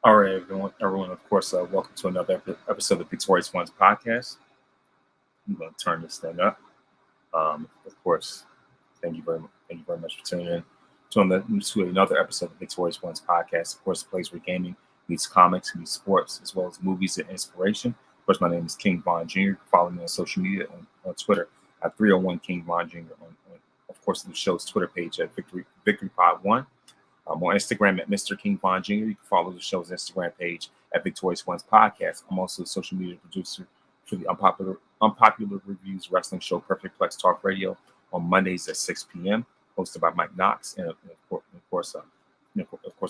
All right, everyone. Of course, welcome to another episode of Victorious Ones podcast. I'm going to turn this thing up. Of course, thank you very much for tuning in to another episode of Victorious Ones podcast. Of course, the place where gaming meets comics, meets sports, as well as movies and inspiration. Of course, my name is King Von Jr. Follow me on social media on Twitter at 301 King Von Jr. Of course, the show's Twitter page at Victory Pod One. I'm on Instagram at Mr. King Von Jr. You can follow the show's Instagram page at Victorious Ones Podcast. I'm also a social media producer for the Unpopular Reviews wrestling show Perfect Plex Talk Radio on Mondays at 6 p.m. hosted by Mike Knox. And of course, I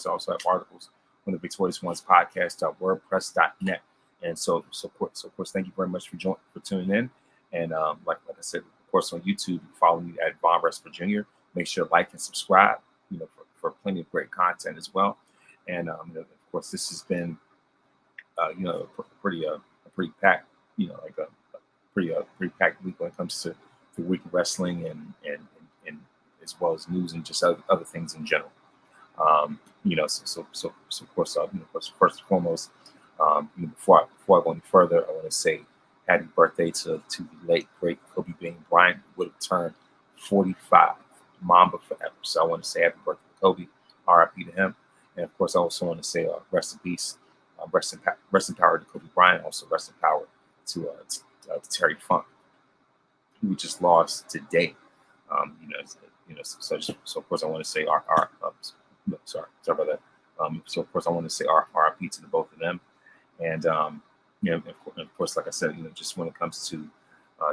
also have articles on the Victorious Ones Podcast.wordpress.net. And so of course, thank you very much for tuning in. And like I said, of course, on YouTube, you follow me at Von Resper Jr. Make sure to like and subscribe. For plenty of great content as well. And of course, this has been a pretty packed, pretty packed week when it comes to the week of wrestling and as well as news and just other things in general. So of course, first and foremost, before I go any further, I want to say happy birthday to the late great Kobe Bean Bryant, who would have turned 45. Mamba forever. So I want to say happy birthday to Kobe, RIP to him. And of course, I also want to say rest in peace, rest in power to Kobe Bryant. Also rest in power to Terry Funk, who we just lost today. So of course I want to say sorry about that. So of course I want to say RIP to the both of them. And of course, like I said, just when it comes to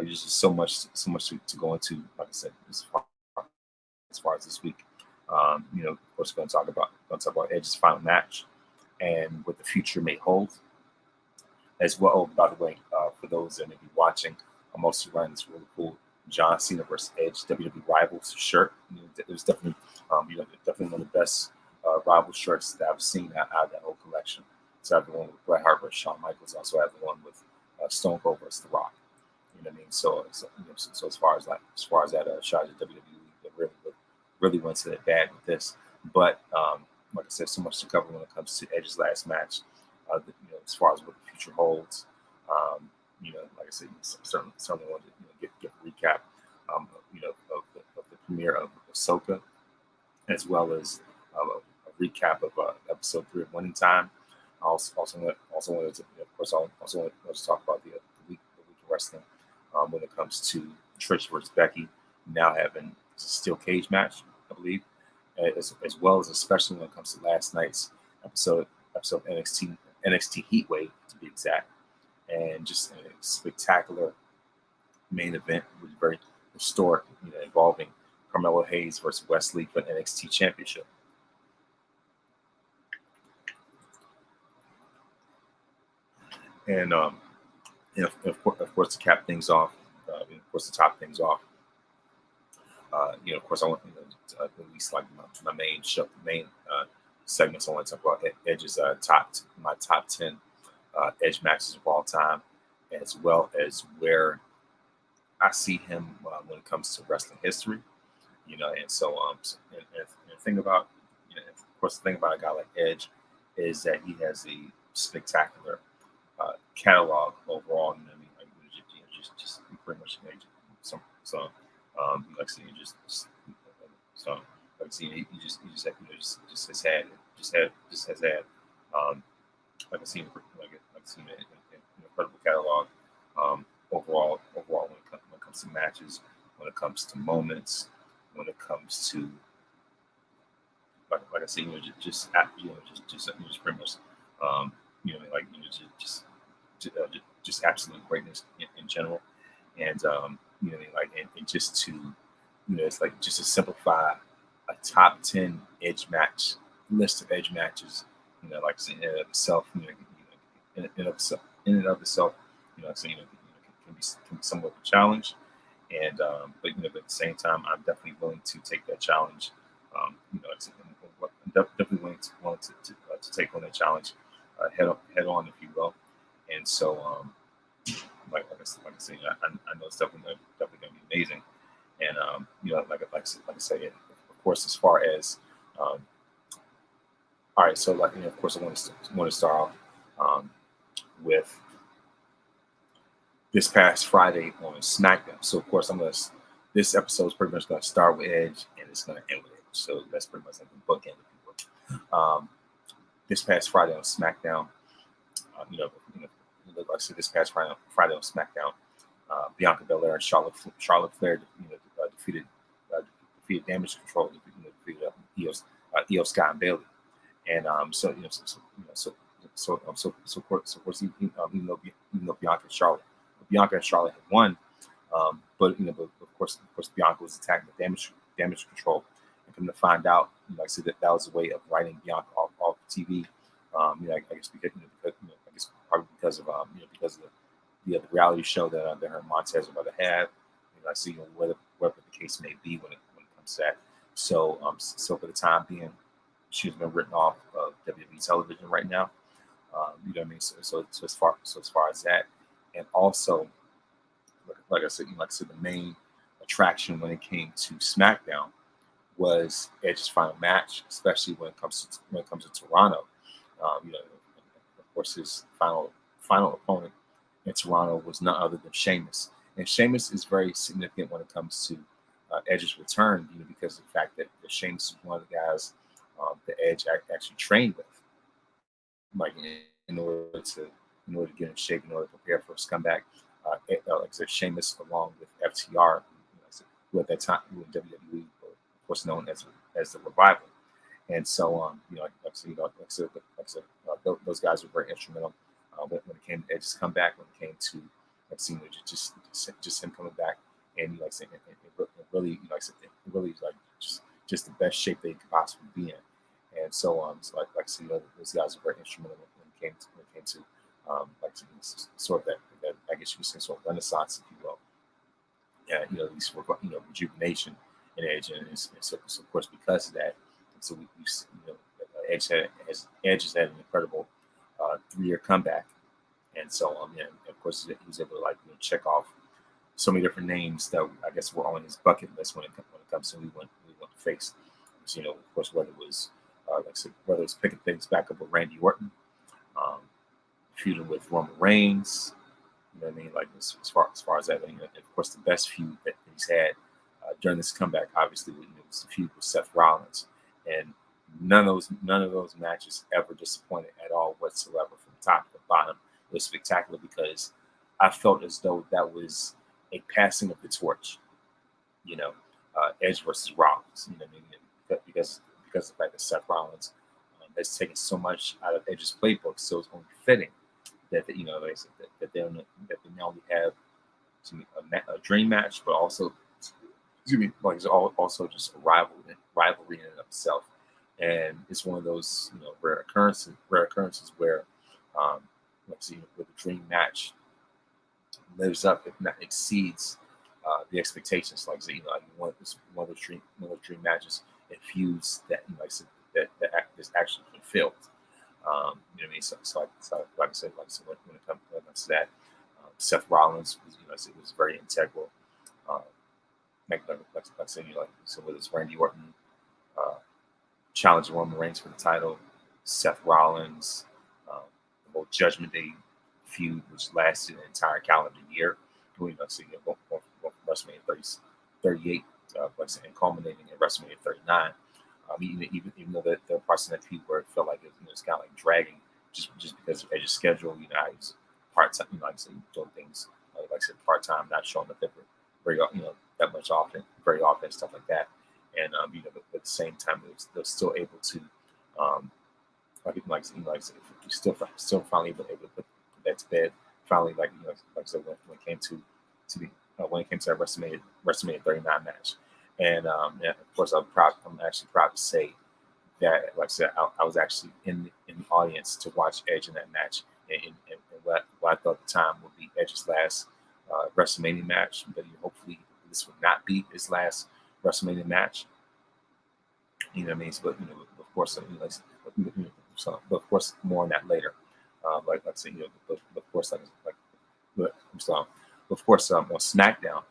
there's just so much to go into. Like I said, as far as this week, of course, we're going to talk about Edge's final match and what the future may hold, as well. Oh, by the way, for those that may be watching, I'm also wearing this really cool John Cena versus Edge WWE Rivals shirt. It was definitely, definitely one of the best rival shirts that I've seen out of that whole collection. So I have the one with Bret Hart versus Shawn Michaels. I also have the one with Stone Cold versus The Rock. You know what I mean? So as far as that shot at WWE, they really went to the bag with this. But like I said, so much to cover when it comes to Edge's last match. As far as what the future holds, like I said, certainly want to get a recap, of the premiere of Ahsoka, as well as a recap of episode 3 of Winning Time. I also wanted to, of course, wanted to talk about the week of wrestling when it comes to Trish versus Becky now having a steel cage match, I believe, as well as especially when it comes to last night's episode of NXT Heatwave, to be exact, and just a spectacular main event was very historic, involving Carmelo Hayes versus Wesley for the NXT Championship. And of course, to cap things off, to top things off, of course, I want to at least like my main segments. I want to talk about Edge's my top 10 Edge matches of all time, as well as where I see him when it comes to wrestling history. And so and the thing about of course the thing about a guy like Edge is that he has a spectacular catalog overall. Like just pretty much some like I said, he just has had like I seen an incredible catalog overall when it comes to matches, when it comes to moments, when it comes to like I said, just pretty much just absolute greatness in general. And and just to it's like just to simplify a top 10 Edge match list of Edge matches, like I said, in and of itself, in and of itself, can be somewhat of a challenge. And but at the same time, I'm definitely willing to take that challenge. I'm definitely willing to take on that challenge head on, if you will. And so, like I said, I know it's definitely going to be amazing. And like I say, of course, as far as All right, so of course, I want to start off with this past Friday on SmackDown. So of course, this episode is pretty much gonna start with Edge and it's gonna end with Edge. So that's pretty much like the bookend, if you will. This past Friday on SmackDown, like I said, this past Friday on SmackDown, Bianca Belair and Charlotte Flair, defeated Damage Control, defeated Io Sky and Bailey, and of course, even though Bianca and Charlotte had won, but of course, Bianca was attacked with damage control, and come to find out, like I said, that was a way of writing Bianca off TV. I guess probably because of the reality show that her and Montez are about to have. I see whether the case may be when it comes to that. So for the time being, she's been written off of WWE television right now. You know what I mean? So as far as that, and also, like I said, the main attraction when it came to SmackDown was Edge's final match, especially when it comes to Toronto. Of course, his final opponent in Toronto was none other than Sheamus, and Sheamus is very significant when it comes to Edge's return, because of the fact that Sheamus is one of the guys that Edge actually trained with, like in order to get in shape, in order to prepare for his comeback. Like I said, Sheamus along with FTR, who at that time who in WWE was known as the Revival, and so those guys were very instrumental when it came to Edge's comeback, when it came to just him coming back, and really just the best shape they could possibly be in. And so those guys are very instrumental when it came to sort of that I guess you could say sort of renaissance, if you will. Yeah, at least for rejuvenation in Edge, and so of course because of that, so Edge has had an incredible 3-year comeback, and so of course he was able to check off so many different names that I guess were on his bucket list when it comes to who we want to face. So, of course, whether it was whether it's picking things back up with Randy Orton, feuding with Roman Reigns, you know what I mean? Like as far as that, and of course the best feud that he's had during this comeback, obviously, was the feud with Seth Rollins, and none of those matches ever disappointed at all whatsoever, from top to bottom. It was spectacular because I felt as though that was a passing of the torch, Edge versus Rollins, because of the fact that Seth Rollins has taken so much out of Edge's playbook, so it's only fitting that they not only have a dream match, but also, it's also just a rivalry in and of itself, and it's one of those rare occurrences where where the dream match lives up, if not exceeds, the expectations. Like one of those dream matches and feuds that that is actually fulfilled. You know what I mean? So like I said, when it comes to that, Seth Rollins was very integral. Like I said, so whether it's Randy Orton challenging Roman Reigns for the title, Seth Rollins, the whole Judgment Day feud, which lasted an entire calendar year, both WrestleMania 38, and culminating at WrestleMania 39. Even though there were parts of that feud where it felt like it's kind of like dragging, just because of Edge's schedule. He's part time. Like I said, doing things like I said, part time, not showing up very that much often, very often, stuff like that. And but at the same time, they're still able to still finally able to put that to bed. Finally, like I said, when it came to that WrestleMania 39 match, and of course I'm actually proud to say that, like I said, I was actually in the audience to watch Edge in that match, and what I thought at the time would be Edge's last WrestleMania match, but hopefully this would not be his last WrestleMania match. You know what I mean? But of course, but of course, more on that later. Like I said, but of course, on SmackDown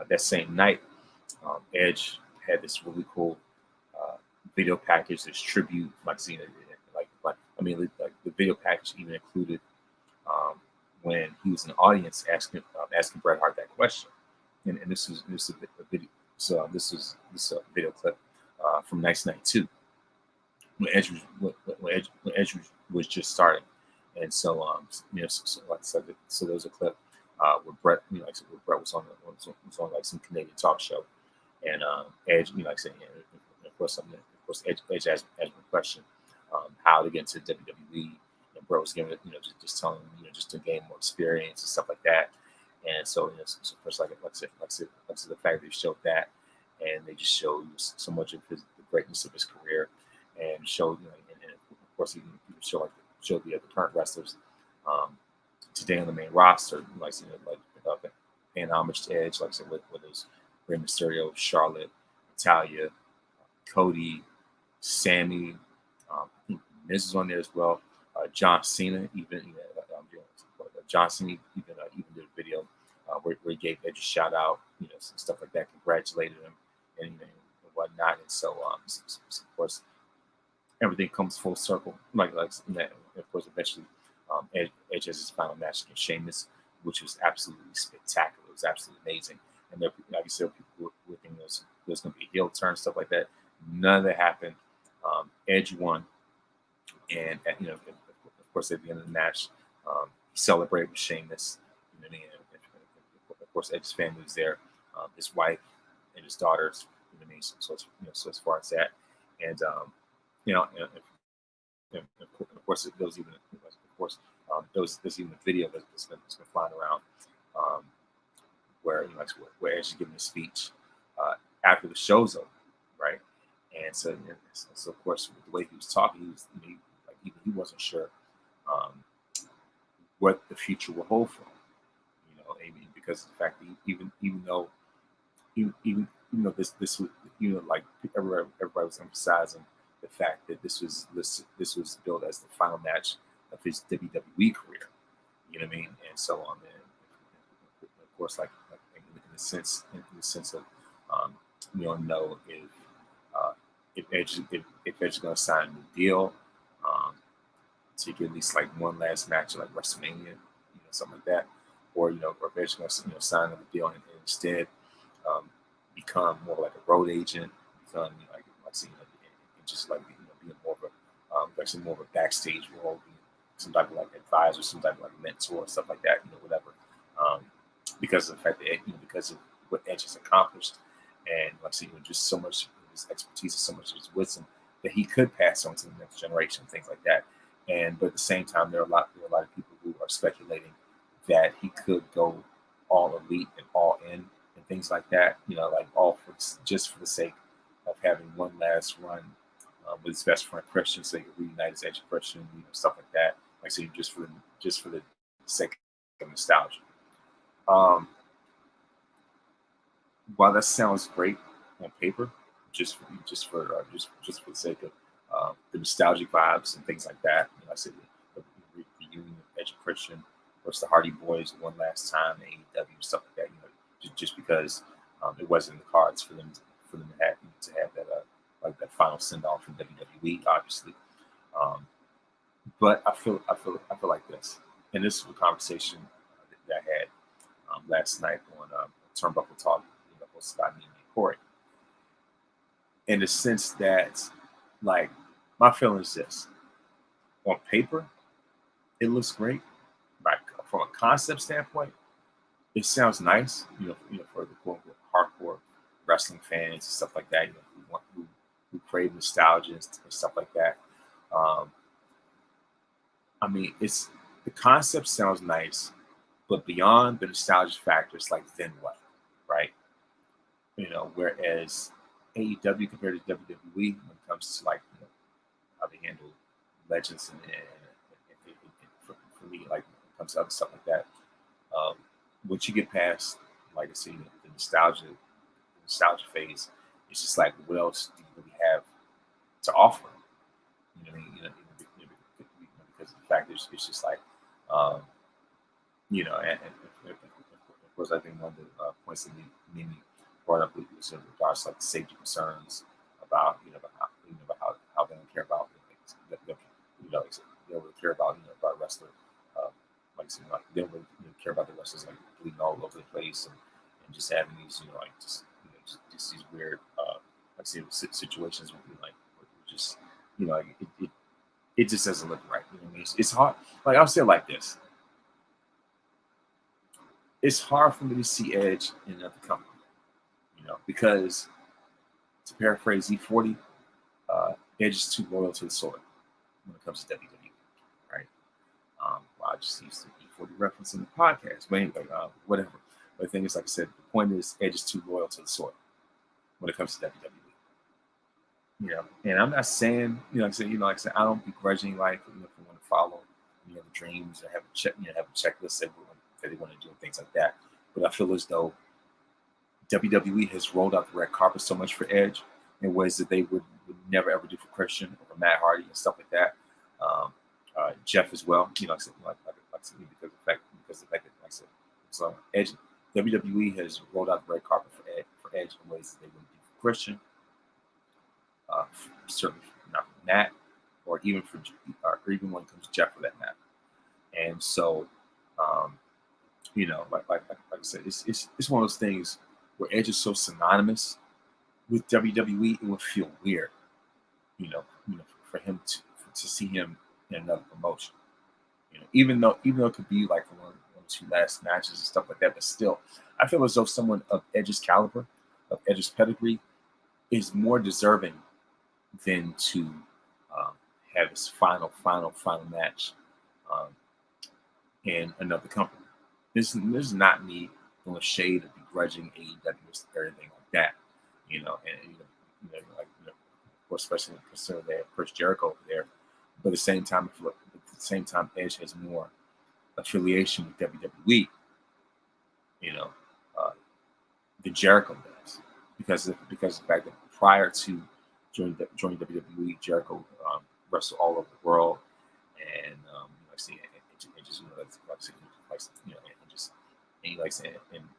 that same night, Edge had this really cool video package. There's tribute, like seeing it, like the video package even included when he was in the audience asking Bret Hart that question, and this is a video. So this video clip from 1992 when Edge was just starting, and so like I said, so there was a clip where Bret, where Bret was on like some Canadian talk show, and Edge, like I said, of course, Edge asked a question, how to get into WWE, and Bret was giving it, just telling him, just to gain more experience and stuff like that, and so, so first, like I said, the fact that they showed that, and they just showed so much of the greatness of his career, and showed, and of course, even showed the current wrestlers today on the main roster, paying homage to Edge, like I said, with his Rey Mysterio, Charlotte, Natalya, Cody, Sammy, I think Miz is on there as well. John Cena, John Cena even did a video where he gave Edge a shout out, some stuff like that, congratulated him, and whatnot. And so, of course, everything comes full circle. Like that, of course, eventually, Edge has his final match against Sheamus, which was absolutely spectacular. It was absolutely amazing. And there, like you said, people were thinking there's going to be a heel turn, stuff like that. None of that happened. Edge won, and of course, at the end of the match, he celebrated with Sheamus. And of course, Edge's family was there, his wife and his daughters. So as far as that, and of course, there was even there's even a video that's been flying around where where Edge is giving a speech after the show's over, right? And so of course, with the way he was talking, he wasn't sure what the future will hold for him. Because of the fact that even though this was, like everybody was emphasizing the fact that this was billed as the final match of his WWE career. You know what I mean? And so on. And of course, like in the sense of we don't know if Edge is going to sign a new deal to get at least like one last match at like WrestleMania, something like that, or or if Edge is going to sign another deal and instead become more like a road agent, become just like being more of a actually more of a backstage role, being some type of like advisor, some type of like mentor, stuff like that, whatever. Because of the fact that because of what Edge has accomplished, and like I said, just so much of his expertise and so much of his wisdom that he could pass on to the next generation, things like that. But at the same time, there are a lot of people who are speculating that he could go all elite and all in and things like that. Like all just for the sake of having one last run with his best friend Christian, so he could reunite his Edge and Christian, stuff like that. Like I said, just for the sake of nostalgia. While that sounds great on paper, just for the sake of the nostalgic vibes and things like that, I said the reunion of Edge and Christian versus the Hardy Boys one last time in AEW, stuff like that. Just because it wasn't in the cards for them to have that that final send off from WWE, obviously. But I feel like this, and this was a conversation that I had last night on Turnbuckle Talk, hosted by me and Corey. In the sense that, like, my feeling is this: on paper, it looks great. From a concept standpoint, it sounds nice. For the quote unquote hardcore wrestling fans and stuff like that. Who crave nostalgia and stuff like that. It's the concept sounds nice, but beyond the nostalgia factors, like then what, right? Whereas AEW compared to WWE when it comes to like how they handle legends and for me, like when it comes to other stuff like that, once you get past, like I said, the nostalgia phase, it's just like, what else do you really have to offer? What I mean? Because the fact is, it's just like, and of course, I think one of the points that Mimi brought up was in regards to like the safety concerns about, about they don't really care about about a wrestler. Like I said, like they don't really care about the wrestlers like bleeding all over the place and just having these like just these weird like I said situations where just like it just doesn't look right. You know what I mean? It's hard. Like I'll say it like this: it's hard for me to see Edge in another company, because to paraphrase E40, Edge is too loyal to the sword when it comes to WWE, right? Well, I just used the E40 reference in the podcast, but anyway, whatever. But the thing is, like I said, the point is Edge is too loyal to the sword when it comes to WWE. And I'm not saying, like I said, I don't begrudgingly like, if you want to follow, the dreams or have a checklist that they want to do and things like that. But I feel as though WWE has rolled out the red carpet so much for Edge in ways that they would never ever do for Christian or Matt Hardy and stuff like that. Jeff as well, like I said, because of the fact that, like I said, so Edge, WWE has rolled out the red carpet for Edge in ways that they wouldn't do for Christian. Certainly not for Matt, or even when it comes to Jeff for that matter. And so, like I said, it's one of those things where Edge is so synonymous with WWE, it would feel weird, for him to see him in another promotion. Even though it could be like one or two last matches and stuff like that, but still, I feel as though someone of Edge's caliber, of Edge's pedigree, is more deserving than to have his final match in another company. This is not me on the shade of begrudging AEW or anything like that, of course, especially considering they have Chris Jericho over there. But at the same time, Edge has more affiliation with WWE, than Jericho does, because of the fact that prior to joining WWE, Jericho wrestled all over the world, and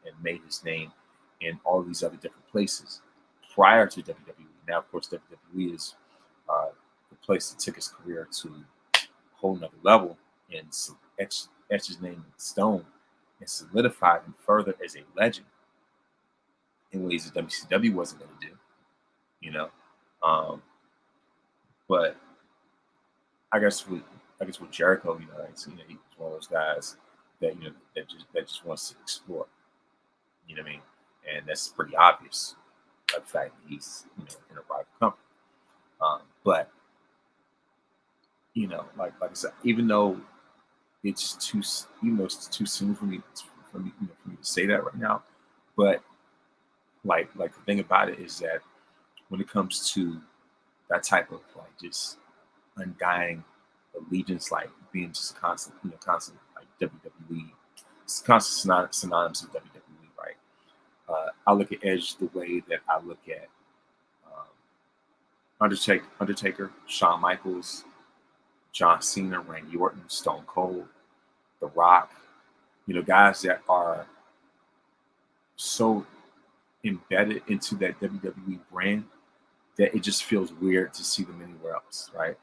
and made his name in all these other different places prior to WWE. Now, of course, WWE is the place that took his career to a whole nother level and etched his name in stone and solidified him further as a legend in ways that WCW wasn't going to do, but I guess with Jericho, he's one of those guys that that just wants to explore. You know what I mean? And that's pretty obvious by the fact that he's in a rival company. But like I said, even though it's too soon for me to say that right now, but like the thing about it is that when it comes to that type of just undying allegiance, like being just constant like WWE, it's constant synonymous with WWE, right? I look at Edge the way that I look at Undertaker, Shawn Michaels, John Cena, Randy Orton, Stone Cold, The Rock, guys that are so embedded into that WWE brand that it just feels weird to see them anywhere else, right?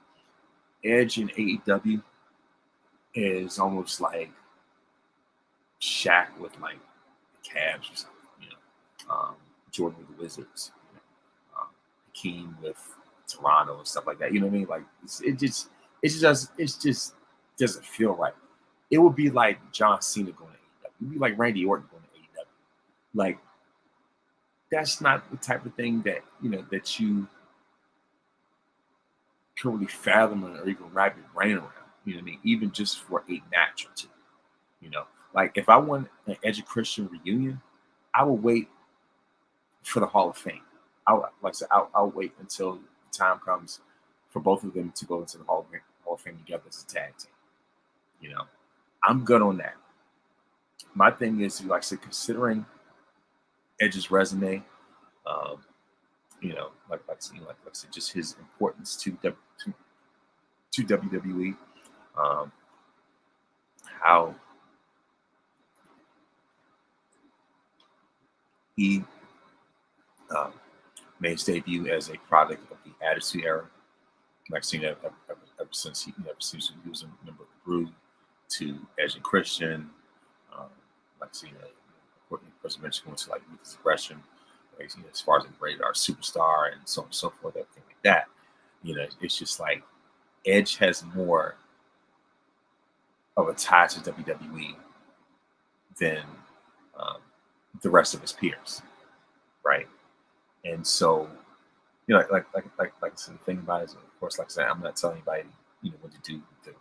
Edge in AEW is almost like Shaq with like the Cavs or something, Jordan with the Wizards, Hakeem with Toronto and stuff like that. You know what I mean? Like it just doesn't feel right. It would be like John Cena going to AEW. It would be like Randy Orton going to AEW. Like that's not the type of thing that that you can really fathom or even wrap your brain around. You know what I mean? Even just for a match or two. Like if I want an Edge Christian reunion, I will wait for the Hall of Fame. I'll wait until the time comes for both of them to go into the Hall of Fame together as a tag team. I'm good on that. My thing is, like I said, considering Edge's resume, like I said, just his importance to WWE, how he made his debut as a product of the Attitude Era. Like I said, ever since he was a member of the Brood, to Edge and Christian, like seeing of course, mentioned going to like Ruthless Aggression, like, as far as like Radar Superstar and so on and so forth, everything like that. It's just like Edge has more of a tie to WWE than the rest of his peers, right? And so, like I said, the thing about it is, of course, like I said, I'm not telling anybody, what to do with the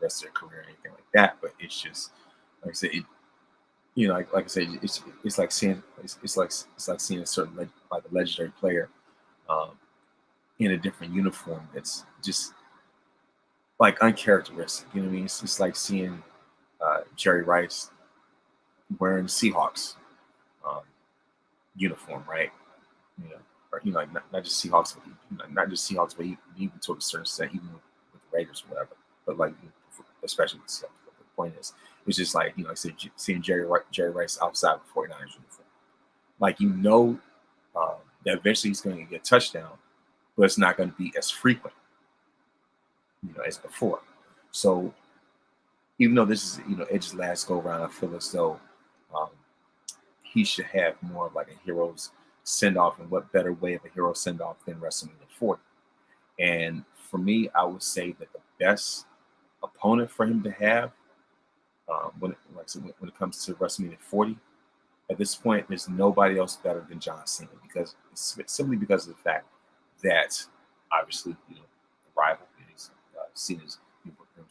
rest of their career or anything like that. But it's just, like I said, like I said, it's like seeing seeing a certain like a legendary player um, in a different uniform that's just like uncharacteristic. You know what I mean? It's just like seeing Jerry Rice wearing the Seahawks um, uniform, right? Or like not just Seahawks, but not just Seahawks, but even to a certain extent, even with the Raiders or whatever. But like, especially with stuff. The point is, it's just like I said, seeing Jerry Rice outside of the 49ers uniform, like that eventually he's going to get a touchdown, but it's not going to be as frequent, as before. So even though this is Edge's last go around, I feel as though um, he should have more of like a hero's send off, and what better way of a hero send off than WrestleMania 40? And for me, I would say that the best opponent for him to have when it comes to WrestleMania 40, at this point, there's nobody else better than John Cena, because simply because of the fact that obviously the rival is Cena's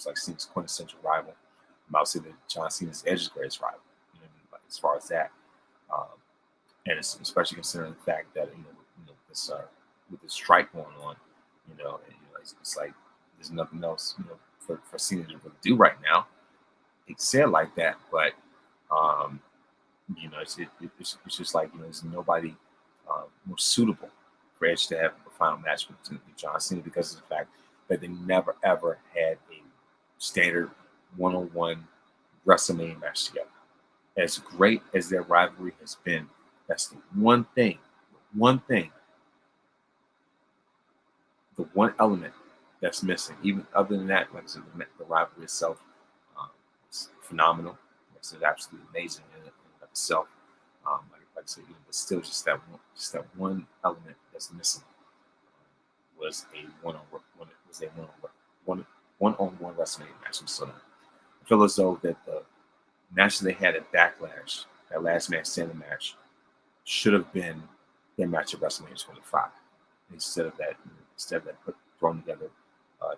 like Cena's quintessential rival. I would say that John Cena's Edge's greatest rival. Like, as far as that. And it's especially considering the fact that this with this strike going on, it's like there's nothing else for Cena to really do right now. It's said like that, but it's just like there's nobody more suitable for Edge to have a final match with John Cena, because of the fact that they never ever had a standard one-on-one WrestleMania match together. As great as their rivalry has been, that's the one thing, the one element that's missing. Even other than that, like I said, the rivalry itself is phenomenal. It's absolutely amazing in of itself. Like I said, but still, just that one element that's missing was a one-on-one WrestleMania match. So I feel as though that the match they had at Backlash, that last man standing match, should have been their match at WrestleMania 25. Instead of that thrown together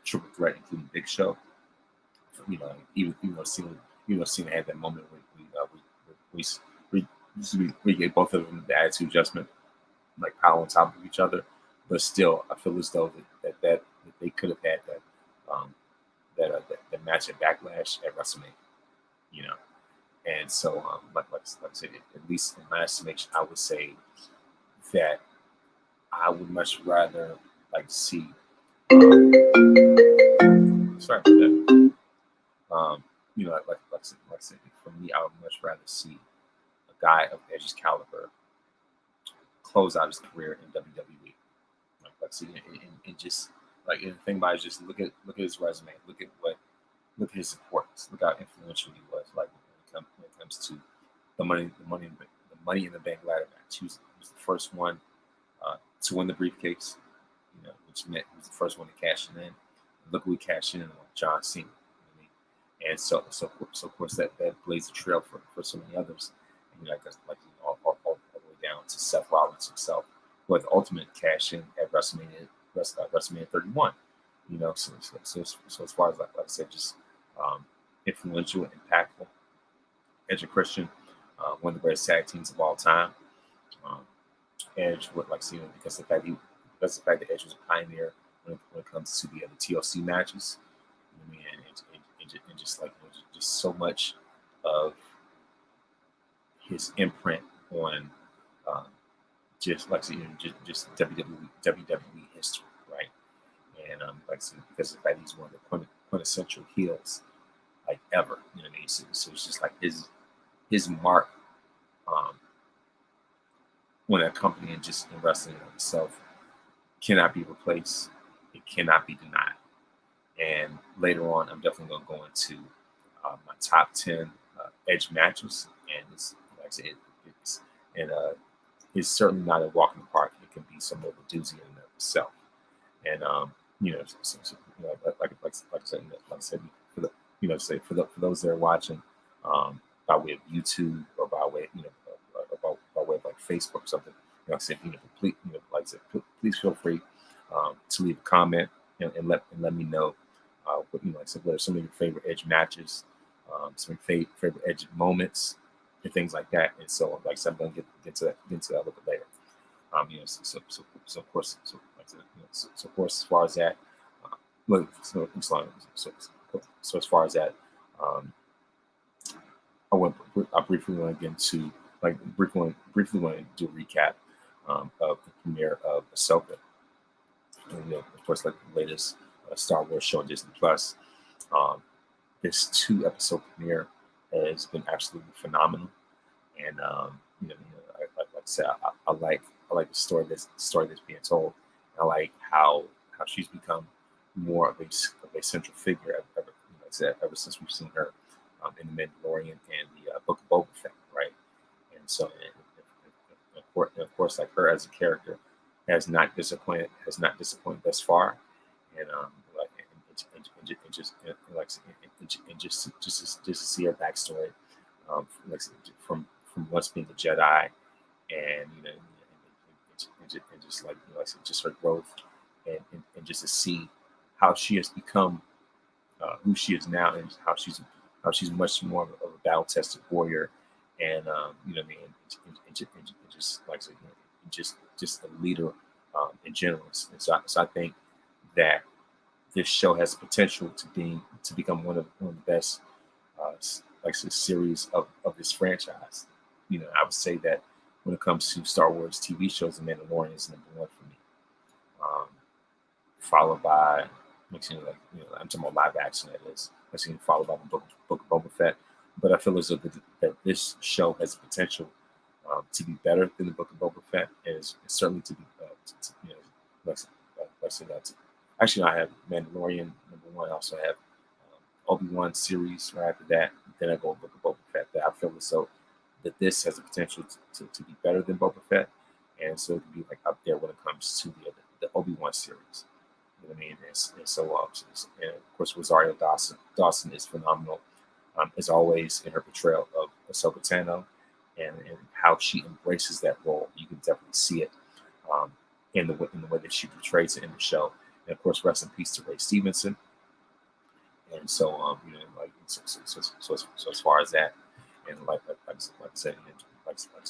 triple threat, including Big Show. Even though Cena had that moment where we gave both of them the attitude adjustment, like power on top of each other. But still, I feel as though that they could have had that match at Backlash at WrestleMania. And so, like I said, at least in my estimation, I would say that I would much rather like to see. Sorry about that. Like I said, for me, I would much rather see a guy of Edge's caliber close out his career in WWE. Like I said, and just like, and the thing about it is just look at his resume, look at his importance, look how influential he was. Like when it comes to the money in the bank ladder match, he was the first one to win the briefcase, which meant he was the first one to cash it in. Look who we cashed in on, John Cena. And so of course that blazed a trail for so many others. And all the way down to Seth Rollins himself, who had the ultimate cash in at WrestleMania 31. So as far as like I said, just influential, impactful. Edge and Christian, one of the greatest tag teams of all time. Edge would because of the fact that Edge was a pioneer when it comes to the TLC matches. And just just so much of his imprint on just WWE history, right? And because of the fact he's one of the quintessential heels like ever, So it's just like his mark on that company and just in wrestling itself cannot be replaced. It cannot be denied. And later on, I'm definitely going to go into my top 10 edge matches. And it's, like I said, it's certainly not a walk in the park. It can be some of a doozy in and of itself. And like I said, for the say for those that are watching by way of YouTube or by way by way of like Facebook or something, like I said, please, like I said, please feel free to leave a comment and let me know like I said, what are some of your favorite edge matches, some of your favorite edge moments, and things like that. And so, like I said, I'm going to get to that a little bit later. So of course, like I said, so of course, as far as that, so as far as that, um, I briefly want to get into briefly want to do a recap of the premiere of Ahsoka. And, of course, like the latest Star Wars show on Disney Plus. This 2-episode premiere has been absolutely phenomenal, and like I said, I like the story that's being told. I like how she's become more of a central figure ever since we've seen her in The Mandalorian and the Book of Boba Fett, right? And so, of course, like her as a character has not disappointed thus far, and just to see her backstory, from once being a Jedi, and just like I said, just her growth, and just to see how she has become who she is now, and how she's much more of a battle tested warrior, and just like I said, just a leader in general. And so I think that this show has potential to become one of the best like I said, series of this franchise. I would say that when it comes to Star Wars TV shows, The Mandalorian is number one for me. Followed by, I'm talking about live action, that is. Followed by the Book of Boba Fett. But I feel as though that this show has potential to be better than the Book of Boba Fett, and it's certainly to be, actually, I have Mandalorian number one. I also have Obi-Wan series right after that. Then I go Book of Boba Fett. That I feel as though that this has the potential to be better than Boba Fett, and so to be like up there when it comes to the Obi-Wan series. You know what I mean? And so, and of course, Rosario Dawson is phenomenal, as always, in her portrayal of Ahsoka Tano, and how she embraces that role. You can definitely see it in the way that she portrays it in the show. And of course, rest in peace to Ray Stevenson. And so, so as far as that, and like I said,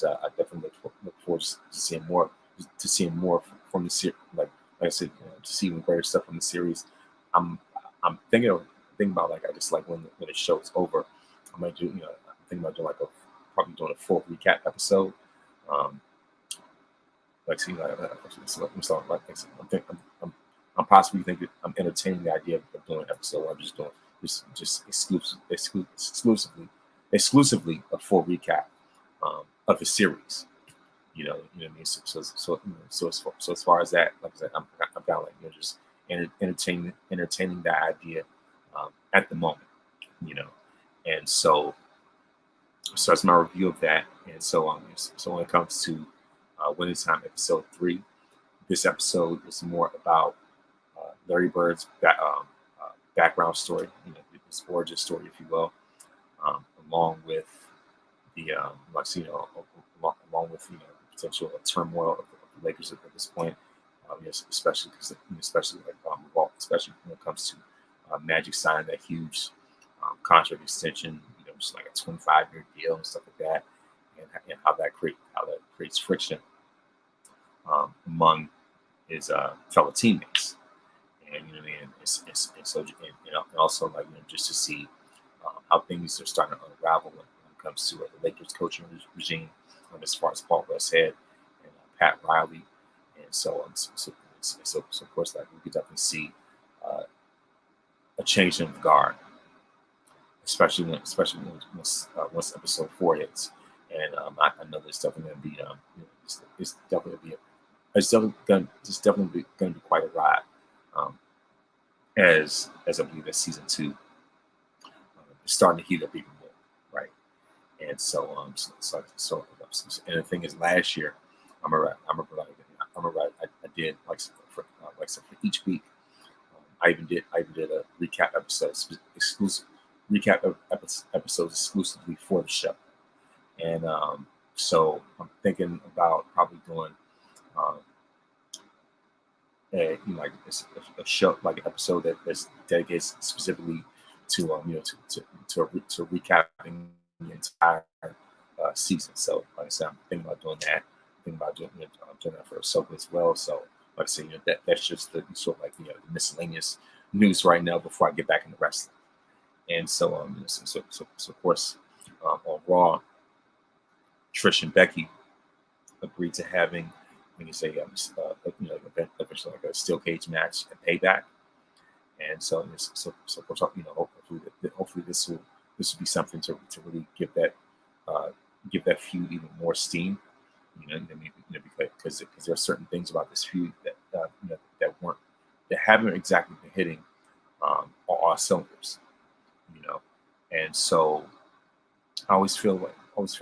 I definitely look forward to seeing more from the series. Like I said, to see even greater stuff from the series. I'm thinking about like I just like when the show's over, I might do I'm thinking about doing probably doing a full recap episode. I'm possibly thinking I'm entertaining the idea of doing an episode where I'm just doing just exclusively a full recap of the series. You know what I mean. So as far as that, like I said, I'm kind of like just entertaining that idea at the moment. And so that's my review of that. And so when it comes to Winning Time episode 3, this episode is more about Larry Bird's background story, his origin story, if you will, along with the along with potential turmoil of the Lakers at this point, especially when it comes to Magic signing that huge contract extension, just like a 25-year deal and stuff like that, and how that creates friction among his fellow teammates. And and also just to see how things are starting to unravel when it comes to the Lakers coaching regime, as far as Paul Westhead and Pat Riley, and so on. So of course, like we could definitely see a change in the guard, especially once episode 4 hits. And I know there's definitely going to be it's definitely going to be quite a ride. as I believe that season 2 is starting to heat up even more, right? And and the thing is, last year, I did for each week. I even did a recap episode, exclusive recap episodes exclusively for the show, and so I'm thinking about probably doing like a show, like an episode that's dedicated specifically to to recapping the entire season. So like I said, I'm thinking about doing that. I'm thinking about doing that for Ahsoka as well. So like I said, that's just the sort of like the miscellaneous news right now before I get back into wrestling. And so of course on Raw, Trish and Becky agreed to having, when you say eventually like a steel cage match and Payback. And so of course hopefully this will be something to really give that feud even more steam. Because there are certain things about this feud that haven't exactly been hitting on all cylinders. And so I always feel as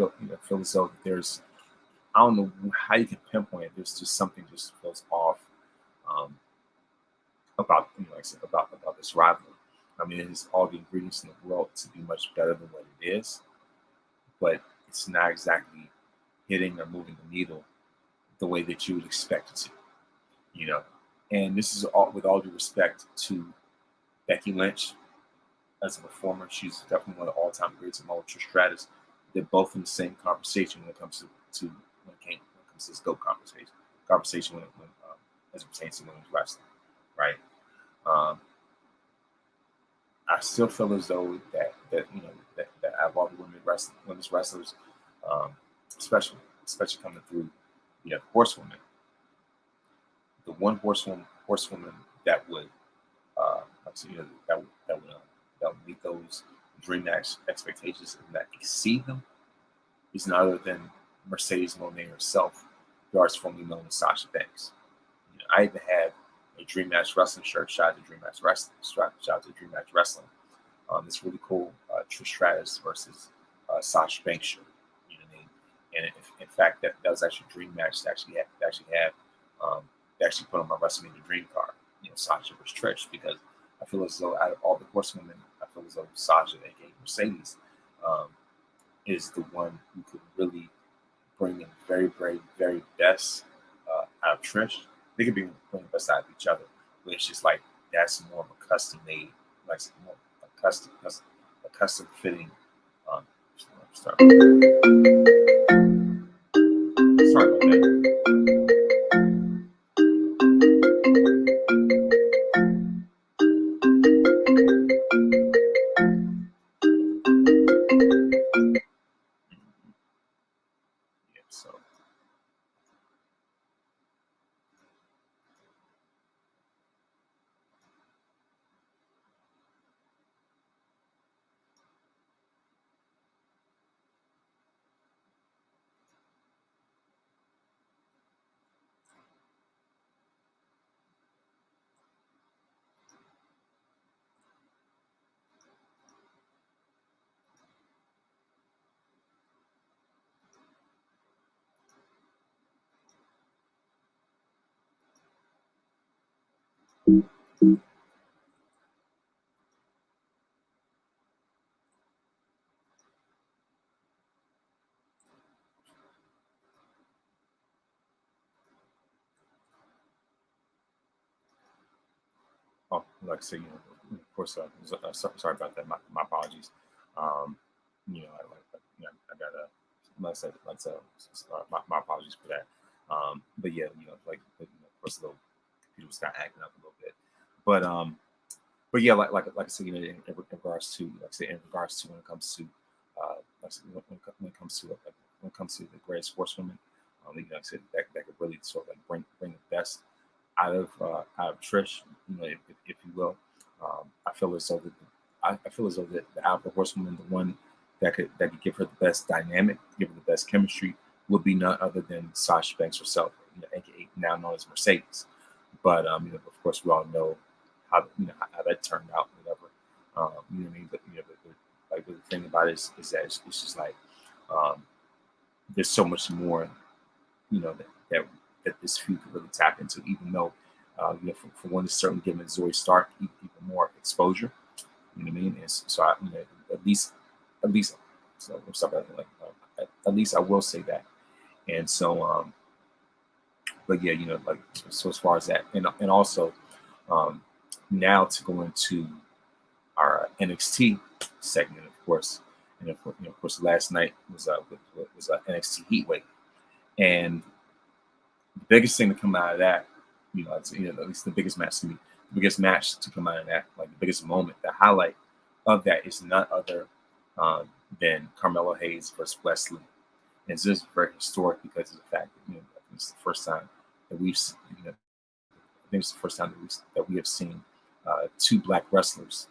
though there's, I don't know how you can pinpoint it. There's just something just feels off about like I said, about this rivalry. I mean, it has all the ingredients in the world to be much better than what it is, but it's not exactly hitting or moving the needle the way that you would expect it to. And this is all with all due respect to Becky Lynch as a performer. She's definitely one of the all-time greats, along with Trish Stratus. They're both in the same conversation when it comes to this GOAT conversation when as it pertains to women's wrestling, right? I still feel as though that out of all the women's wrestlers, especially coming through the horsewomen, the one horsewoman that would that would meet those dream match expectations and that exceed them is none other than Mercedes Moné herself, who is formerly known as Sasha Banks. I even had a Dream Match Wrestling shirt. Shout out to Dream Match Wrestling. It's really cool. Trish Stratus versus Sasha Banks shirt. You know what I mean? And in fact, that was actually a dream match to actually put on my WrestleMania dream card. Sasha versus Trish, because I feel as though out of all the horsewomen, I feel as though Sasha, aka Mercedes, is the one who could really bring in very, very, very best out of Trish. They could bring the best out of each other, but it's just like that's more of a custom made, like more a custom fitting. Sorry about that. Oh, like I said, of course, sorry about that. My apologies. I got a, like I said, my apologies for that. But yeah, of course, the computer was kind of acting up a little bit. But yeah, like I said, in regards to, when it comes to, when it comes to the greatest sportswoman, like I said, that could really sort of like bring the best out of Trish, if you will. I feel as though that the out of the horsewoman, the one that could give her the best dynamic, give her the best chemistry, would be none other than Sasha Banks herself, aka now known as Mercedes. But of course, we all know how that turned out, whatever. You know what I mean? But like the thing about it is that it's just like um, there's so much more, that this feud could really tap into, even though for one, it's certainly giving Zoe Stark even more exposure. You know what I mean? And so at least, so I'm sorry, like at least I will say that. And so, but yeah, like so as far as that, and also um, now to go into our NXT segment, of course, and of course, last night was NXT Heatwave, and the biggest thing to come out of that, at least the biggest match to me, the biggest match to come out of that, like the biggest moment, the highlight of that is none other than Carmelo Hayes versus Wesley. And it's just very historic because of the fact that I think it's the first time that we've seen, I think it's the first time that we have seen two black wrestlers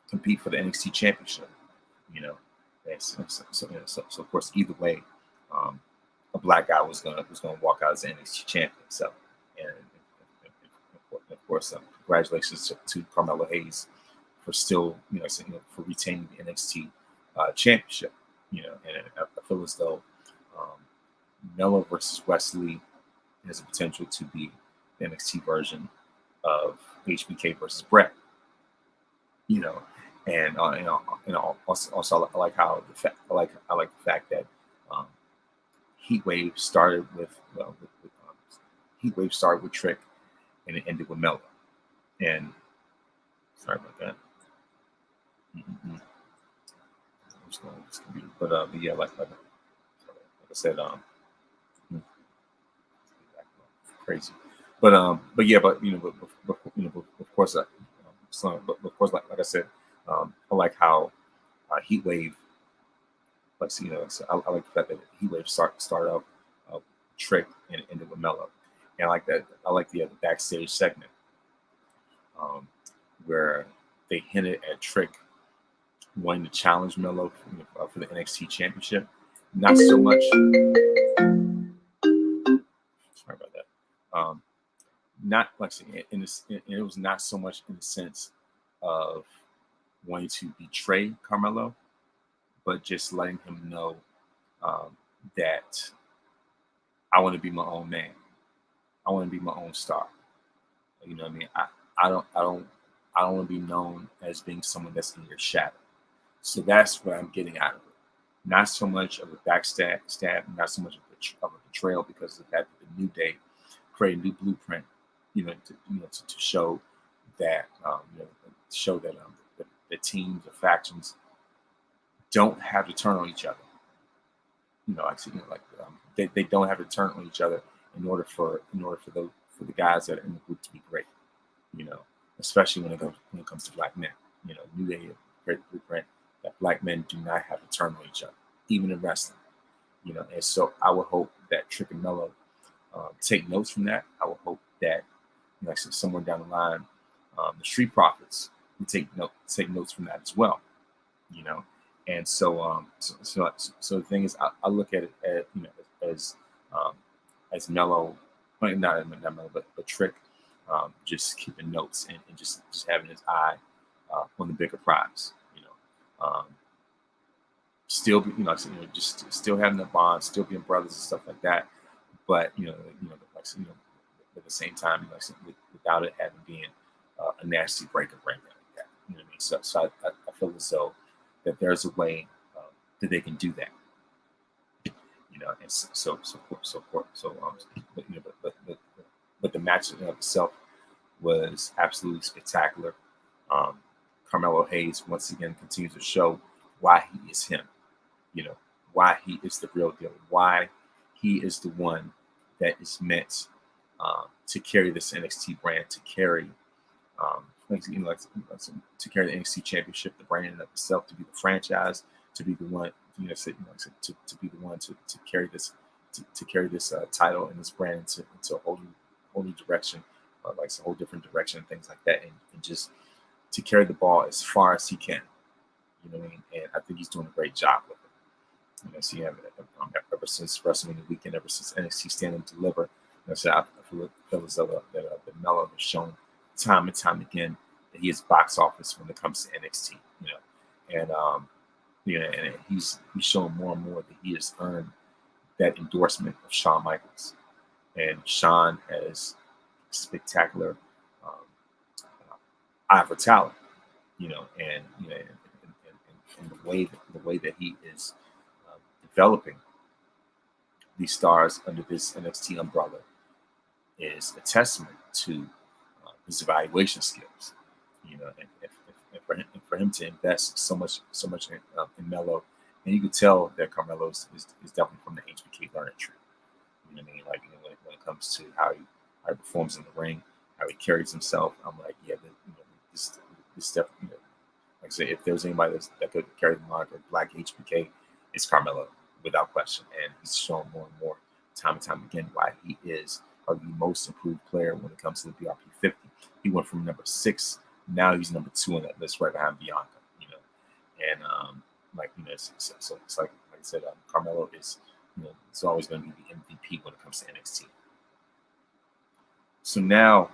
compete for the NXT Championship. You know, and so of course either way, um, a black guy was gonna walk out as the NXT champion. So, and of course, congratulations to Carmelo Hayes for still, for retaining the NXT championship. And I feel as though um, Melo versus Wesley has the potential to be the NXT version of HBK versus Brett. You know, and also I like how I like the fact that um, Heatwave started Heatwave started with Trick and it ended with Melo. And sorry about that. Mm-hmm. But yeah, like I said, crazy. But yeah, but of course, of course, like I said, I like how Heatwave, so I like the fact that Heatwave started out Trick and ended with Melo, and I like that. I like the backstage segment um, where they hinted at Trick wanting to challenge Melo for the NXT Championship. Not so much. Sorry about that. Not like it was not so much in the sense of wanting to betray Carmelo, but just letting him know that I want to be my own man. I want to be my own star. You know what I mean? I don't want to be known as being someone that's in your shadow. So that's what I'm getting out of it. Not so much of a backstab, not so much of a betrayal, because of the fact that the New Day created a new blueprint, to show that, the teams, the factions don't have to turn on each other. They don't have to turn on each other in order for the guys that are in the group to be great. Especially when it comes to black men. New Day great blueprint that black men do not have to turn on each other, even in wrestling. And so I would hope that Trick and Melo take notes from that. I would hope that, somewhere down the line, the Street Profits will take notes from that as well. And so the thing is, I look at it as Melo, not Melo, but Trick, just keeping notes and just having his eye on the bigger prize. Still, just still having the bond, still being brothers and stuff like that. But at the same time, without it having been a nasty break or anything like that. You know what I mean? So I feel as though that there's a way that they can do that. And but the match in of itself was absolutely spectacular. Carmelo Hayes once again continues to show why he is him. Why he is the real deal. Why he is the one that is meant to carry this NXT brand, to carry, to carry the NXT Championship, the brand in of itself, to be the franchise, to be the one, to be the one to carry this, to carry this title and this brand into a whole new direction, like a whole different direction, and things like that, and just to carry the ball as far as he can. You know what I mean? And I think he's doing a great job with it. See, ever since WrestleMania weekend, ever since NXT Stand and Deliver, I feel as though that Melo has shown time and time again that he is box office when it comes to NXT. And and he's shown more and more that he has earned that endorsement of Shawn Michaels, and Shawn has spectacular eye for talent, and the way that he is developing these stars under this NXT umbrella is a testament to his evaluation skills. And for him to invest so much in Melo, and you could tell that Carmelo is definitely from the HBK learning tree. You know what I mean? Like, when it comes to how he performs in the ring, how he carries himself, I'm like, yeah, this stuff. Like I say, if there's anybody that could carry the mark of Black HBK, it's Carmelo, without question. And he's shown more and more, time and time again, why he is the most improved player when it comes to the BRP 50. He went from number 6, now he's number 2 on that list, right behind Bianca. And so it's like I said, Carmelo is, it's always going to be the MVP when it comes to NXT. So now,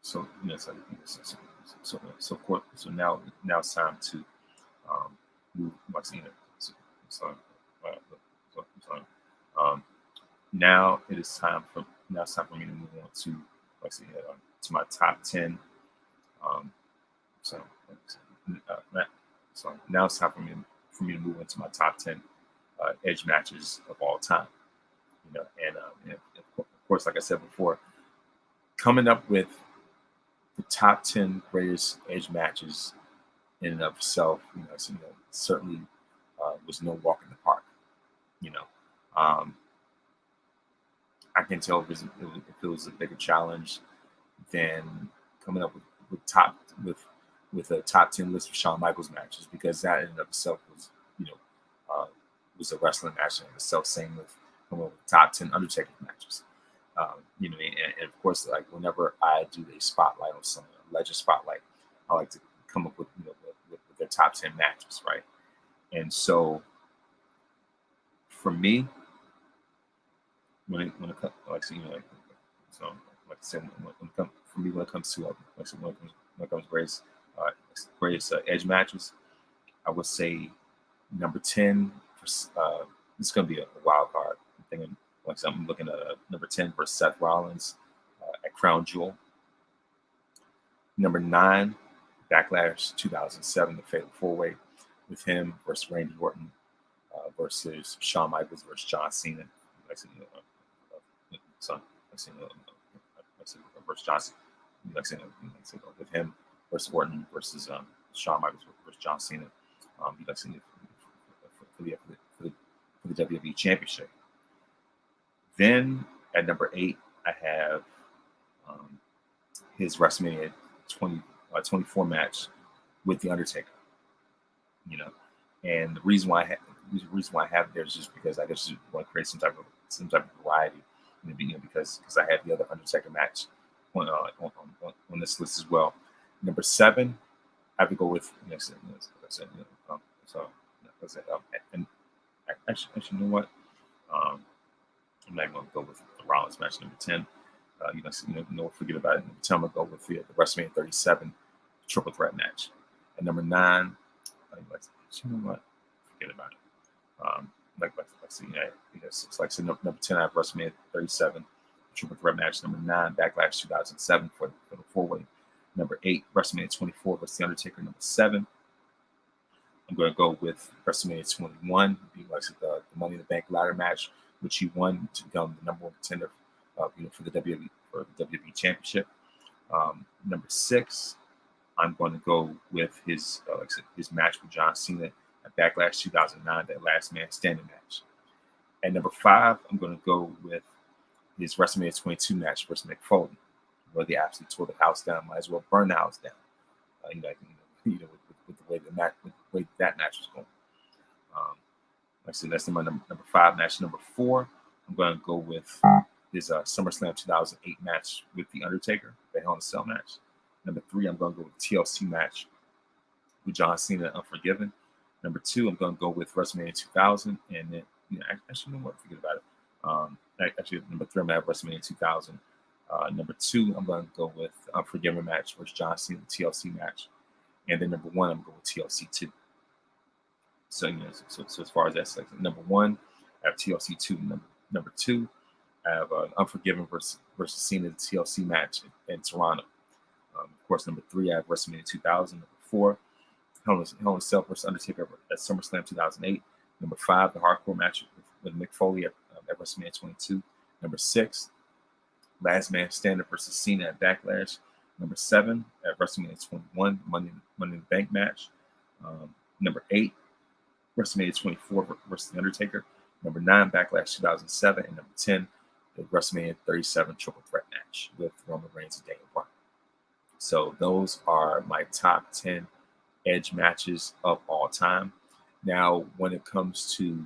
so now it's time to move. Now it's time for me to move on to to my top 10. So now it's time for me to move into my top 10 edge matches of all time. And of course, like I said before, coming up with the top 10 greatest edge matches in and of itself, certainly was no walk in the park. I can tell if it was a bigger challenge than coming up with a top 10 list of Shawn Michaels matches, because that in and of itself was a wrestling match in itself. Same with coming up with top 10 Undertaker matches. And of course, like whenever I do a spotlight on some legend spotlight, I like to come up with their top 10 matches, right? And so for me, when it comes to greatest edge matches, I would say number 10. It's going to be a wild card. I'm looking at number 10 for Seth Rollins at Crown Jewel. Number 9, Backlash 2007, the Fatal 4-Way, with him versus Randy Orton versus Shawn Michaels versus John Cena. Versus John Cena. With him versus Orton versus Shawn Michaels versus John Cena. For the WWE Championship. Then at number 8, I have his WrestleMania 24 match with The Undertaker. And the reason why I have it there is just because I just want to create some type of variety, because I had the other Undertaker match on this list as well. Number 7, I have to go with and actually, you know what? I'm not going to go with the Rollins match. Number 10, forget about it. Number 10, I'm going to go with the WrestleMania 37 triple threat match. And number 9, you know what? Forget about it. Number 10, I have WrestleMania 37 triple threat match. Number 9, Backlash 2007 for the 4-way. Number 8, WrestleMania 24 versus The Undertaker. Number 7, I'm going to go with WrestleMania 21, the Money in the Bank ladder match, which he won to become the number 1 contender, for the WWE Championship. Number 6, I'm going to go with his match with John Cena at Backlash 2009, that Last Man Standing match. At number 5, I'm going to go with his WrestleMania 22 match versus Mick Foley, where they absolutely tore the house down. Might as well burn the house down. With the way that match was going. That's number 5 match. Number 4, I'm going to go with his SummerSlam 2008 match with The Undertaker, the Hell in a Cell match. Number 3, I'm going to go with the TLC match with John Cena, Unforgiven. Number 2, I'm going to go with WrestleMania 2000, and then actually, you know what? Forget about it. Actually, number 3, I'm going to have WrestleMania 2000 Number 2, I'm going to go with Unforgiven match versus John Cena, TLC match. And then number 1, I'm going with TLC 2. So, so as far as that's like number 1, I have TLC 2. Number 2, I have Unforgiven versus Cena, the TLC match in Toronto. Of course, number 3, I have WrestleMania 2000. Number 4, Hell in a Cell versus Undertaker at SummerSlam 2008. Number 5, the Hardcore match with Mick Foley at WrestleMania 22. Number 6, Last Man Standing versus Cena at Backlash. Number 7, at WrestleMania 21, Money in the Bank match. Number 8, WrestleMania 24 versus The Undertaker. Number 9, Backlash 2007. And number 10, the WrestleMania 37 Triple Threat match with Roman Reigns and Daniel Bryan. So those are my top 10 Edge matches of all time. Now, when it comes to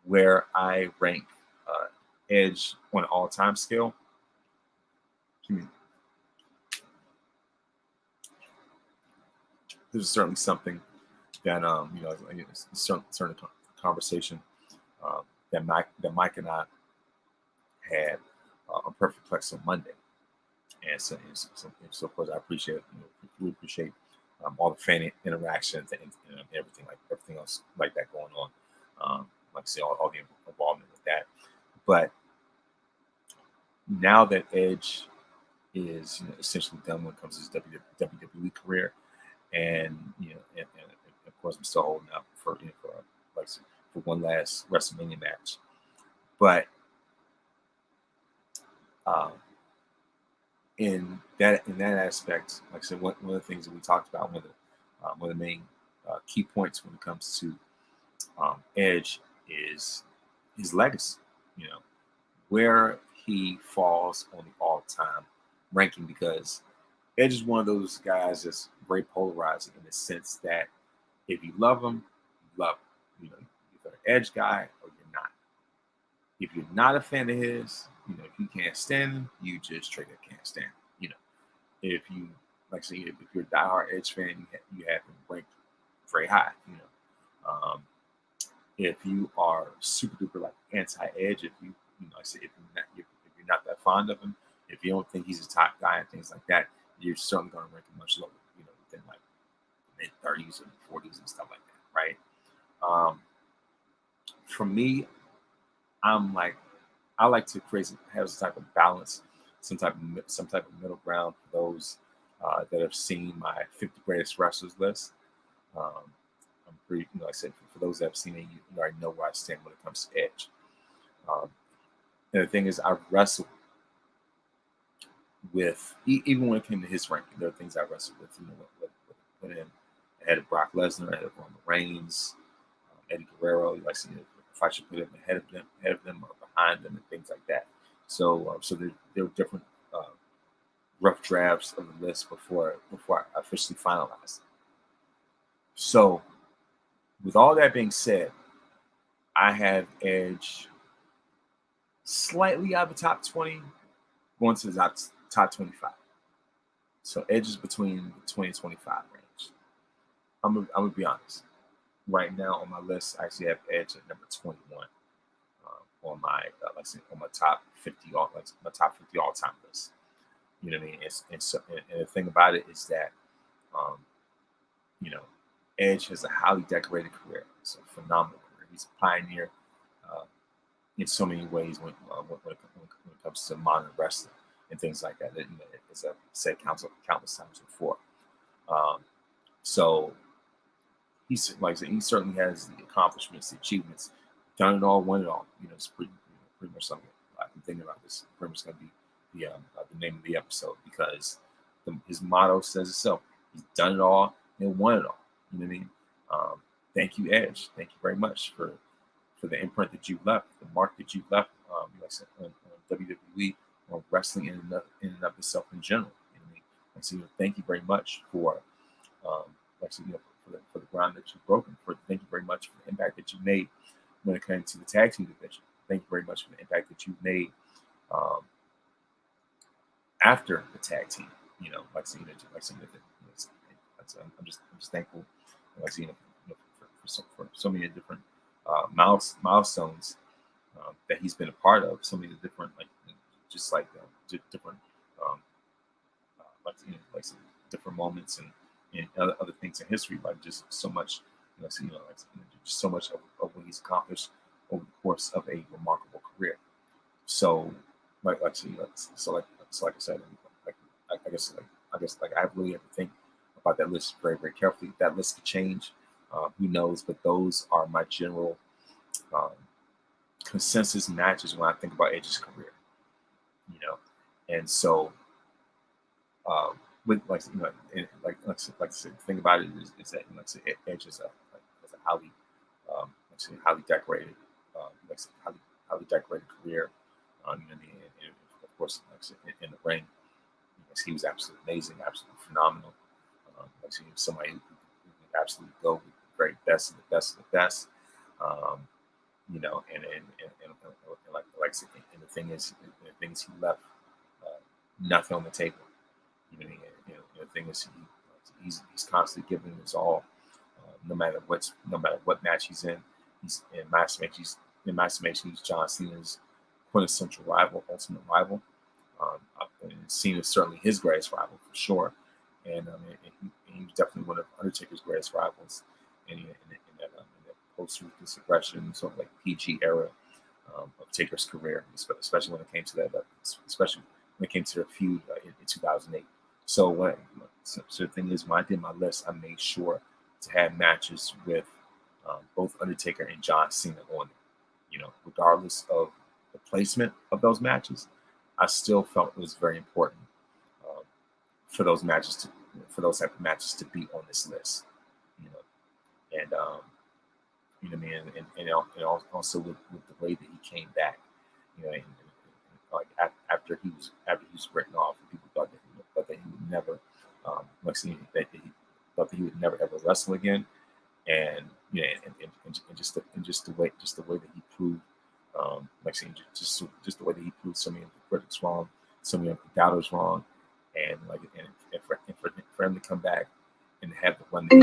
where I rank Edge on an all-time scale, there's certainly something that it's certain conversation that Mike and I had on Perfect Plex on Monday, and so of course I appreciate we appreciate all the fan interactions and everything else like that going on. Like I say, all the involvement with that. But now that Edge is essentially done when it comes to his WWE career, and and of course I'm still holding out for one last WrestleMania match, but in that aspect, like I said, one of the things that we talked about, one of the main key points when it comes to Edge is his legacy. Where he falls on the all-time ranking, because Edge is one of those guys that's very polarizing in the sense that if you love him, you love him. You're an Edge guy or you're not. If you're not a fan of his, if you can't stand him, you just straight up can't stand him. If you, like I say, if you're a diehard Edge fan, you have him ranked very high. If you are super duper like anti-Edge, if you're not that fond of him, if you don't think he's a top guy and things like that, you're certainly going to rank him much lower, within like mid 30s and 40s and stuff like that, right? For me, I like to have some type of balance, some type of middle ground for those that have seen my 50 greatest wrestlers list. I'm pretty, like I said, for those that have seen it, you already know where I stand when it comes to Edge. And the thing is, I wrestled with, even when it came to his ranking, there are things I wrestled with, put in ahead of Brock Lesnar, ahead of Roman Reigns, Eddie Guerrero. Like, if I should put him ahead of them or behind them and things like that. So there were different rough drafts of the list before I officially finalized. So, with all that being said, I have Edge slightly out of the top 20, going to the top 25. So Edge is between the 20 and 25 range. I'm gonna be honest. Right now on my list, I actually have Edge at number 21 on my on my top 50 all time list. You know what I mean? And the thing about it is that Edge has a highly decorated career. It's a phenomenal career. He's a pioneer in so many ways when it comes to modern wrestling and things like that. As I've said countless times before. So he certainly has the accomplishments, the achievements, done it all, won it all. It's pretty much something I've been thinking about. This pretty much going to be the name of the episode, because his motto says itself. He's done it all and won it all. You know what I mean? Thank you, Edge. Thank you very much for the imprint that you left, the mark that you left, on WWE, or wrestling in and of itself in general. You know what I mean? And so, thank you very much for for the ground that you've broken. Thank you very much for the impact that you made when it came to the tag team division. Thank you very much for the impact that you made after the tag team. I'm just thankful, for so many different milestones that he's been a part of. So many different just like different like some different moments and other things in history, like just so much, just so much of what he's accomplished over the course of a remarkable career. So, like I said, like I guess I really have to think about that list very, very carefully. That list could change, who knows? But those are my general um, consensus matches when I think about Edge's career. And so with like I said, the thing about it is that Edge is a highly highly decorated highly decorated career. And of course, in the ring, he was absolutely amazing, absolutely phenomenal. He was somebody who could absolutely go with the very best of the best of the best. And like I said, and the thing is he left nothing on the table. The thing is he's constantly giving his all, no matter what match he's in. He's in my estimation, he's John Cena's quintessential rival, ultimate rival. And Cena is certainly his greatest rival for sure, and he was definitely one of Undertaker's greatest rivals in that post-ruthless aggression, sort of like PG era of Taker's career, especially when it came to that, especially when it came to their feud in 2008. So the thing is, when I did my list, I made sure to have matches with both Undertaker and John Cena on it. Regardless of the placement of those matches, I still felt it was very important for those type of matches to be on this list. And and also with the way that he came back, and like after he was written off, and people thought that he would never, that he thought that he would never ever wrestle again, and and just the way that he proved, just the way that he proved so many of the critics wrong, so many of the doubters wrong, and for him to come back and have the one that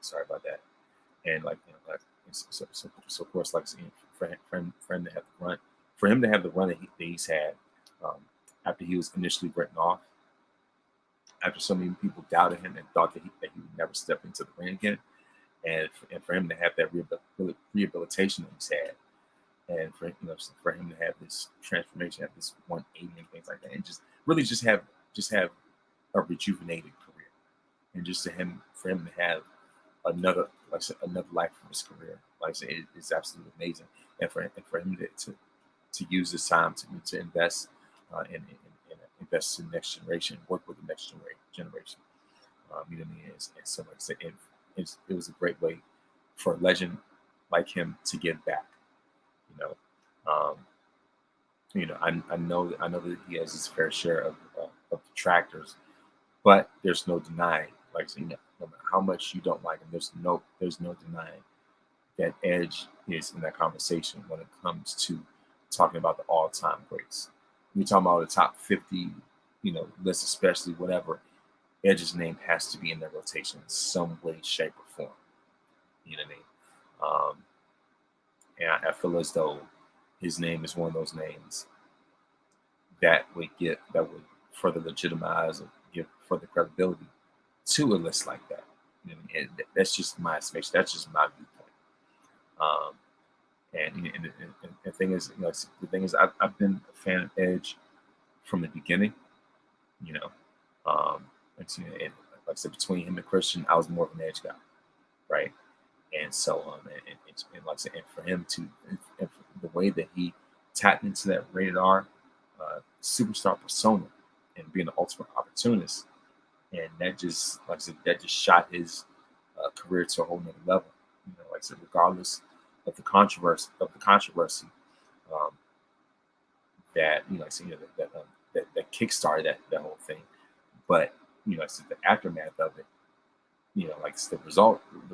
sorry about that, and so of course, for him to have the run that he's had, after he was initially written off, after so many people doubted him and thought that he would never step into the ring again, and for him to have that rehabilitation that he's had, and for him to have this transformation, have this 180 and things like that, and just have a rejuvenated career, and for him to have another life from his career, like I say, it's absolutely amazing, and for him to use this time to invest and invest in the next generation, work with the next generation. And so like I said, it was a great way for a legend like him to give back. I know that he has his fair share of detractors, but there's no denying, like I said, no matter how much you don't like him, there's no denying that Edge is in that conversation when it comes to talking about the all-time greats. When you're talking about the top 50, list, especially whatever, Edge's name has to be in that rotation in some way, shape, or form. You know what I mean? And I feel as though his name is one of those names that would further legitimize or give further credibility to a list like that. And that's just my estimation. That's just my viewpoint. And the thing is, I've been a fan of Edge from the beginning. Like I said, between him and Christian, I was more of an Edge guy, right? And so, and like I said, and for him and for the way that he tapped into that rated R superstar persona and being the ultimate opportunist, and that just, like I said, that just shot his career to a whole nother level. Like I said, regardless of the controversy, that like I said, that kickstarted that whole thing, but like I said, the aftermath of it, like the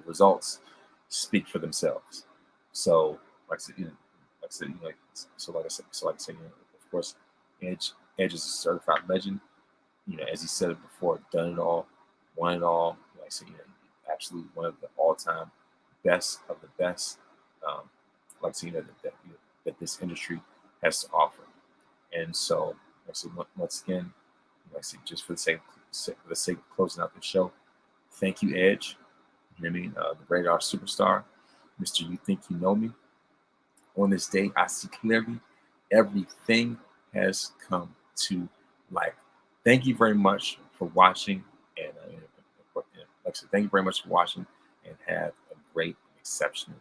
results speak for themselves. So like I said, of course, Edge is a certified legend. As he said it before, done it all, won it all. Like I said, absolutely one of the all-time best of the best. Like I said, that this industry has to offer. And so, I said, once again, I said, just for the sake of closing out the show, thank you, Edge. You know what I mean? The Radar Superstar, Mr. You Think You Know Me. On this day, I see clearly everything has come to light. Thank you very much for watching. And like I said, thank you very much for watching, and have a great and exceptional